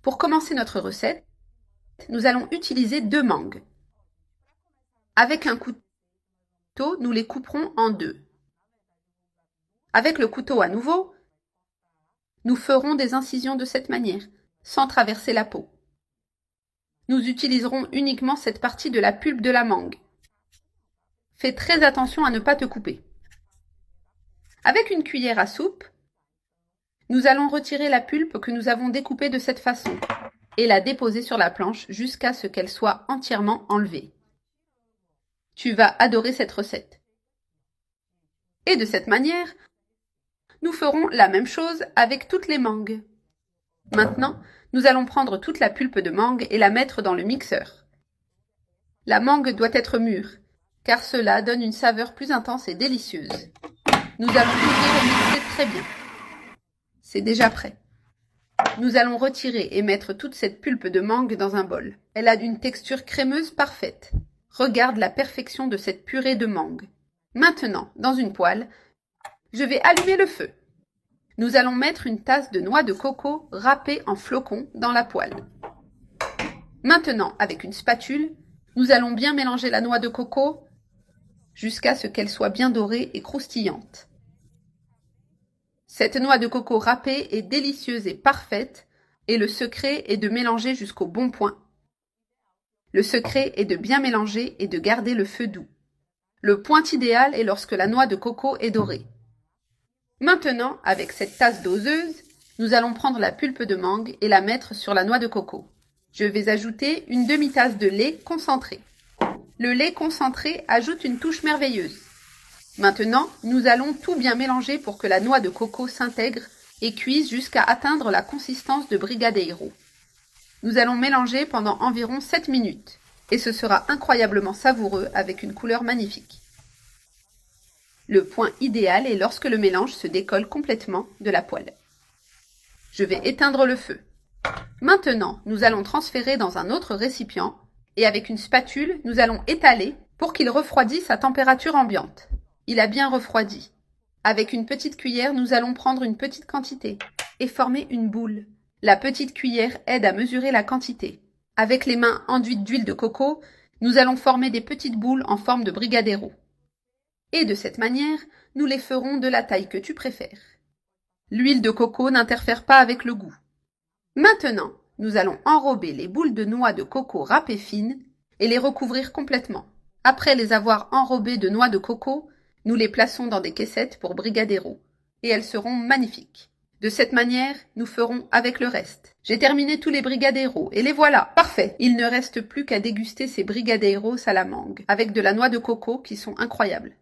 Pour commencer notre recette, nous allons utiliser 2 mangues. Avec un couteau, nous les couperons en 2. Avec le couteau à nouveau, nous ferons des incisions de cette manière, sans traverser la peau. Nous utiliserons uniquement cette partie de la pulpe de la mangue. Fais très attention à ne pas te couper. Avec une cuillère à soupe, nous allons retirer la pulpe que nous avons découpée de cette façon et la déposer sur la planche jusqu'à ce qu'elle soit entièrement enlevée. Tu vas adorer cette recette. Et de cette manière, nous ferons la même chose avec toutes les mangues. Maintenant, nous allons prendre toute la pulpe de mangue et la mettre dans le mixeur. La mangue doit être mûre, car cela donne une saveur plus intense et délicieuse. Nous allons ouvrir et mixer très bien. C'est déjà prêt. Nous allons retirer et mettre toute cette pulpe de mangue dans un bol. Elle a une texture crémeuse parfaite. Regarde la perfection de cette purée de mangue. Maintenant, dans une poêle, je vais allumer le feu. Nous allons mettre une tasse de noix de coco râpée en flocons dans la poêle. Maintenant, avec une spatule, nous allons bien mélanger la noix de coco jusqu'à ce qu'elle soit bien dorée et croustillante. Cette noix de coco râpée est délicieuse et parfaite, et le secret est de mélanger jusqu'au bon point. Le secret est de bien mélanger et de garder le feu doux. Le point idéal est lorsque la noix de coco est dorée. Maintenant, avec cette tasse doseuse, nous allons prendre la pulpe de mangue et la mettre sur la noix de coco. Je vais ajouter une demi-tasse de lait concentré. Le lait concentré ajoute une touche merveilleuse. Maintenant, nous allons tout bien mélanger pour que la noix de coco s'intègre et cuise jusqu'à atteindre la consistance de brigadeiro. Nous allons mélanger pendant environ 7 minutes et ce sera incroyablement savoureux avec une couleur magnifique. Le point idéal est lorsque le mélange se décolle complètement de la poêle. Je vais éteindre le feu. Maintenant, nous allons transférer dans un autre récipient et avec une spatule, nous allons étaler pour qu'il refroidisse à température ambiante. Il a bien refroidi. Avec une petite cuillère, nous allons prendre une petite quantité et former une boule. La petite cuillère aide à mesurer la quantité. Avec les mains enduites d'huile de coco, nous allons former des petites boules en forme de brigadeiro. Et de cette manière, nous les ferons de la taille que tu préfères. L'huile de coco n'interfère pas avec le goût. Maintenant, nous allons enrober les boules de noix de coco râpées fines et les recouvrir complètement. Après les avoir enrobées de noix de coco, nous les plaçons dans des caissettes pour brigadeiro et elles seront magnifiques. De cette manière, nous ferons avec le reste. J'ai terminé tous les brigadeiros et les voilà. Parfait. Il ne reste plus qu'à déguster ces brigadeiros à la mangue avec de la noix de coco qui sont incroyables.